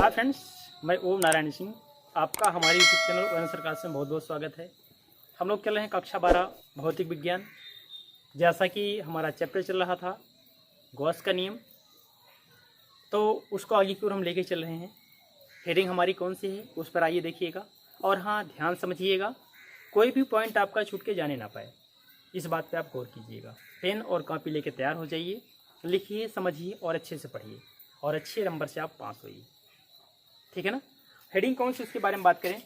Hi friends, मैं ओम नारायण सिंह। आपका हमारे यूट्यूब चैनल ओएन सरकार से बहुत बहुत स्वागत है। हम लोग चल रहे हैं कक्षा 12 भौतिक विज्ञान। जैसा कि हमारा चैप्टर चल रहा था गॉस का नियम, तो उसको आगे की ओर हम लेके चल रहे हैं। हेडिंग हमारी कौन सी है उस पर आइए देखिएगा। और हाँ, ध्यान समझिएगा, कोई भी पॉइंट आपका छूट के जाने ना पाए, इस बात पर आप गौर कीजिएगा। पेन और कॉपी लेके तैयार हो जाइए, लिखिए, समझिए और अच्छे से पढ़िए और अच्छे नंबर से आप पास होइए। ठीक है ना। हेडिंग कौन सी उसके बारे में बात करें।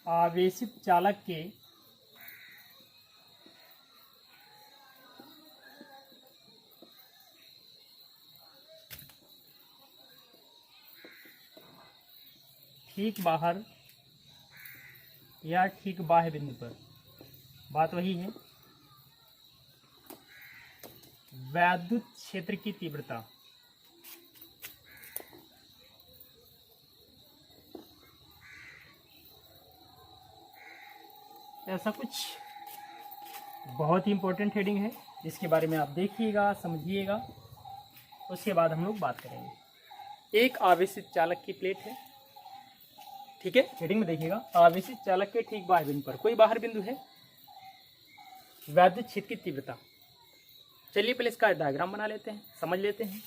आवेशित चालक के ठीक बाहर या ठीक बाह्य बिंदु पर, बात वही है, वैद्युत क्षेत्र की तीव्रता ऐसा कुछ बहुत ही इंपॉर्टेंट हेडिंग है। इसके बारे में आप देखिएगा, समझिएगा, उसके बाद हम लोग बात करेंगे। एक आवेशित चालक की प्लेट है, ठीक है। हेडिंग में देखिएगा, आवेशित चालक के ठीक बाह्य बिंदु पर कोई बाहर बिंदु है, वैद्युत क्षेत्र की तीव्रता। चलिए पहले इसका डायग्राम बना लेते हैं, समझ लेते हैं।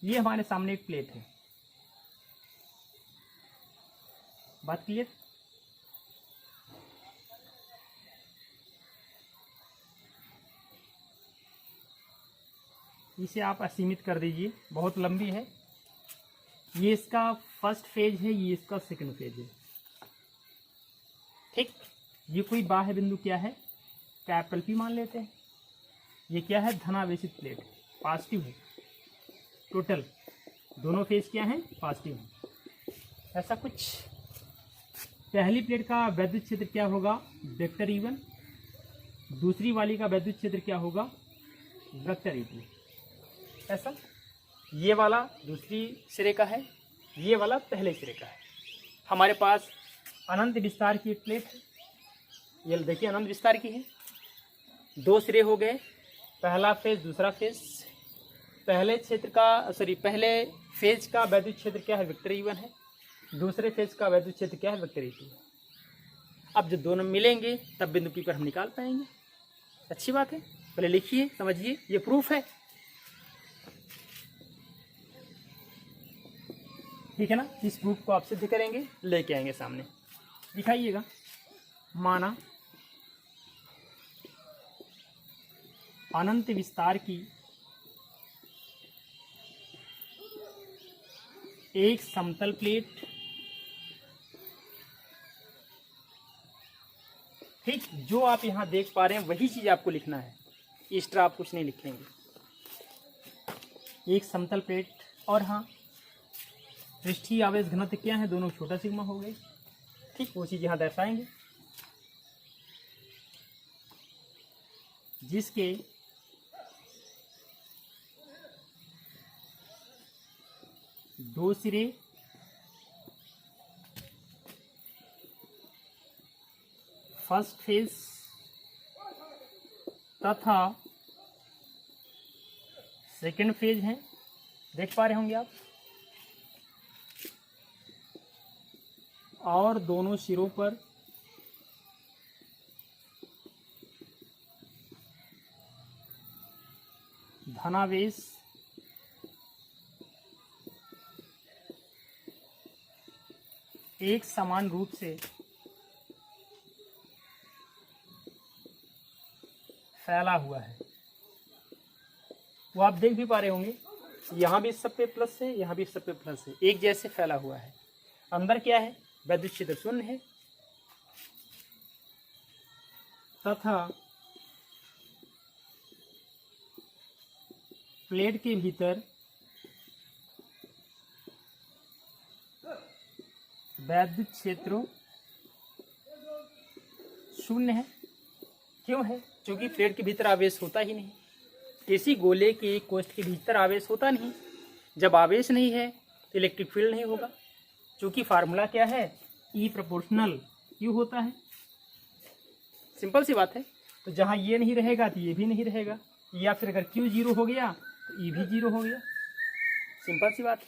ये हमारे सामने एक प्लेट है, बात क्लियर। इसे आप असीमित कर दीजिए, बहुत लंबी है। ये इसका फर्स्ट फेज है, ये इसका सेकंड फेज है, ठीक। ये कोई बाह्य बिंदु क्या है, कैपिटल पी मान लेते हैं। ये क्या है, धनावेशित प्लेट, पॉजिटिव है। टोटल दोनों फेज क्या हैं, पॉजिटिव है। ऐसा कुछ। पहली प्लेट का वैद्युत क्षेत्र क्या होगा, वेक्टर E1। दूसरी वाली का वैद्युत क्षेत्र क्या होगा, वेक्टर E2। ऐसा। ये वाला दूसरी सिरे का है, ये वाला पहले सिरे का है। हमारे पास अनंत विस्तार की एक प्लेट है, ये देखिए अनंत विस्तार की है। दो सिरे हो गए, पहला फेज दूसरा फेज। पहले फेज का वैद्युत क्षेत्र क्या है, वेक्टर E1 है। दूसरे फेज का वैद्युत क्षेत्र क्या है, वेक्टर E2। अब जब दोनों मिलेंगे तब बिंदु P पर हम निकाल पाएंगे। अच्छी बात है, पहले लिखिए, समझिए, ये प्रूफ है, ठीक है ना। इस प्रूफ को आप सिद्ध करेंगे, लेके आएंगे सामने, दिखाइएगा। माना अनंत विस्तार की एक समतल प्लेट, ठीक। जो आप यहां देख पा रहे हैं वही चीज आपको लिखना है, एक्स्ट्रा आप कुछ नहीं लिखेंगे। एक समतल प्लेट, और हाँ, पृष्ठीय आवेश घनत्व क्या है, दोनों छोटा सिग्मा हो गए, ठीक। वो चीज यहां दर्शाएंगे, जिसके दो सिरे फर्स्ट फेज तथा सेकंड फेज हैं, देख पा रहे होंगे आप। और दोनों सिरों पर धनावेश एक समान रूप से फैला हुआ है। वो आप देख भी पा रहे होंगे, यहाँ भी इस सब पे प्लस है, यहाँ भी इस सब पे प्लस है, एक जैसे फैला हुआ है। अंदर क्या है, वैद्युत क्षेत्र शून्य है, तथा प्लेट के भीतर वैद्युत क्षेत्र शून्य है। क्यों है, क्योंकि प्लेट के भीतर आवेश होता ही नहीं। किसी गोले के कोष्ठ के भीतर आवेश होता नहीं। जब आवेश नहीं है तो इलेक्ट्रिक फील्ड नहीं होगा, क्योंकि फार्मूला क्या है, E प्रोपोर्शनल Q होता है। सिंपल सी बात है। तो जहाँ ये नहीं रहेगा तो ये भी नहीं रहेगा, या फिर अगर Q 0 हो गया तो E भी 0 हो गया। सिंपल सी बात।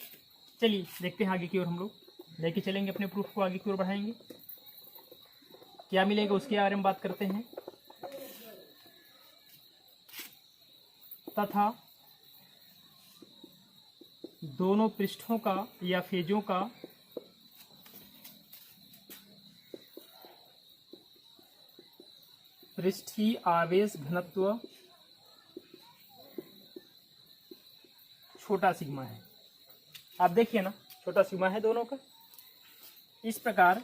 चलिए देखते हैं आगे की ओर, हम लोग लेके चलेंगे अपने प्रूफ को, आगे की ओर बढ़ाएंगे। क्या मिलेगा उसके बारे में बात करते हैं। तथा दोनों पृष्ठों का या फेजों का पृष्ठीय आवेश घनत्व छोटा सिग्मा है। आप देखिए ना, छोटा सिग्मा है दोनों का। इस प्रकार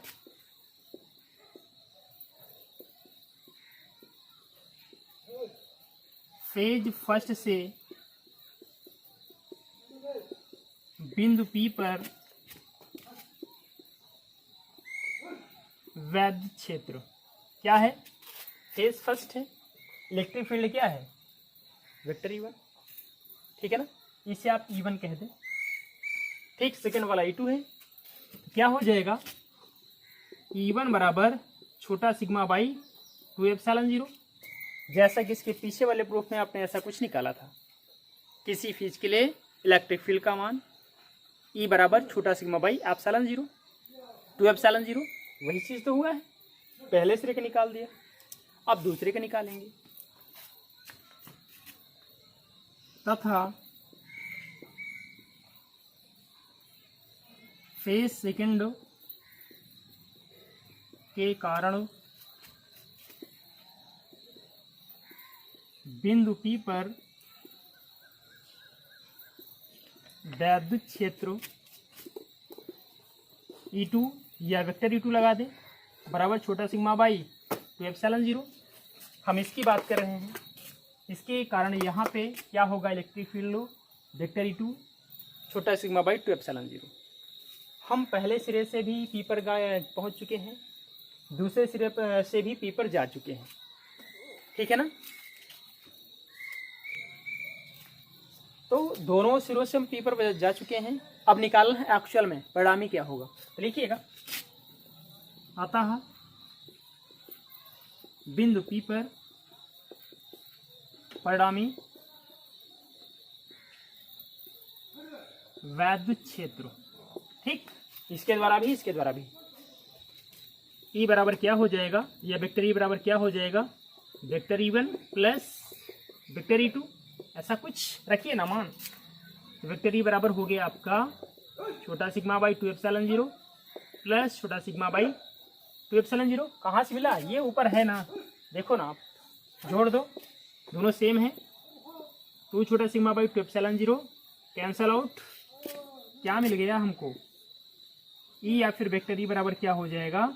फेज फर्स्ट से बिंदु P पर वैद्युत क्षेत्र क्या है? फेज फर्स्ट है, इलेक्ट्रिक फील्ड क्या है? वेक्टर E1, ठीक है ना। इसे आप E1 कह दें। ठीक, सेकंड वाला E2 है। क्या हो जाएगा? E1 बराबर छोटा सिग्मा बाई 2 एप्सिलॉन 0। जैसा कि इसके पीछे वाले प्रूफ में आपने ऐसा कुछ निकाला था, किसी फेज के लिए इलेक्ट्रिक फील्ड का मान E बराबर छोटा सिग्मा बाई एप्सिलॉन 0, 2 एप्सिलॉन 0। वही चीज़ तो हुआ है, पहले सिरे का निकाल दिया, अब दूसरे का निकालेंगे। तथा फेज सेकंड के कारण बिंदु P पर वैद्युत क्षेत्र E2 या वेक्टर E2 लगा दें, बराबर छोटा सिग्मा बाई 2 एप्सिलॉन 0। हम इसकी बात कर रहे हैं। इसके कारण यहाँ पे क्या होगा? इलेक्ट्रिक फील्ड वेक्टर E2 छोटा सिग्मा बाई 2 एप्सिलॉन 0। हम पहले सिरे से भी P पर पहुँच चुके हैं, दूसरे सिरे पर से भी P पर जा चुके हैं, ठीक है ना। तो दोनों सिरों से हम P पर जा चुके हैं। अब निकालना है एक्चुअल में परिणामी क्या होगा। तो लिखिएगा, अतः बिंदु P पर परिणामी वैद्युत क्षेत्र, ठीक, इसके द्वारा भी, इसके द्वारा भी E बराबर क्या हो जाएगा, या वेक्टर E बराबर क्या हो जाएगा? Vector E1 plus vector E2, ऐसा कुछ रखिए ना मान। वेक्टर E बराबर हो गया आपका छोटा सिग्मा बाई 2 एप्सिलॉन 0 प्लस छोटा सिग्मा बाई 2 एप्सिलॉन 0। कहाँ से मिला? ये ऊपर है ना, देखो ना, आप जोड़ दो, दोनों सेम है। 2 छोटा sigma by 2 epsilon 0 cancel out. क्या मिल गया हमको? E या फिर वेक्टर E बराबर क्या हो जाएगा?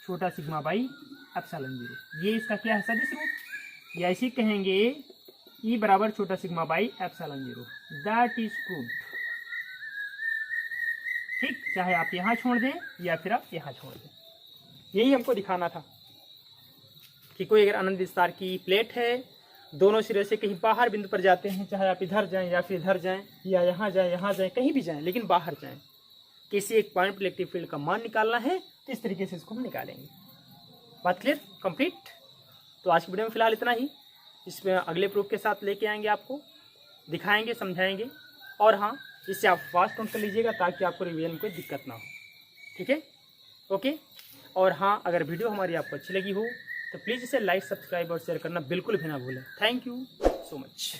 छोटा सिग्मा बाई एप्सिलॉन 0। ये इसका क्या है? सदिश रूप, या ऐसे कहेंगे E बराबर छोटा sigma by epsilon 0। That is proved. ठीक, चाहे आप यहाँ छोड़ दें या फिर आप यहाँ छोड़ दें, यही हमको दिखाना था कि कोई अगर अनंत विस्तार की प्लेट है, दोनों सिरे से कहीं बाहर बिंदु पर जाते हैं, चाहे आप इधर जाएं या फिर इधर जाएं या यहाँ जाएं, कहीं भी जाएं, लेकिन बाहर जाएं, किसी एक पॉइंट पर इलेक्ट्रिक फील्ड का मान निकालना है, तो इस तरीके से इसको हम निकालेंगे। बात क्लियर, कंप्लीट। तो आज की वीडियो में फिलहाल इतना ही। इसमें अगले प्रूफ के साथ लेके आएंगे, आपको दिखाएंगे, समझाएंगे। और हाँ, इससे आप फास्ट नोट कर लीजिएगा ताकि आपको रिवीजन में कोई दिक्कत ना हो, ठीक है, ओके। और हाँ, अगर वीडियो हमारी आपको अच्छी लगी हो तो प्लीज़ इसे लाइक, सब्सक्राइब और शेयर करना बिल्कुल भी ना भूलें। Thank you so much.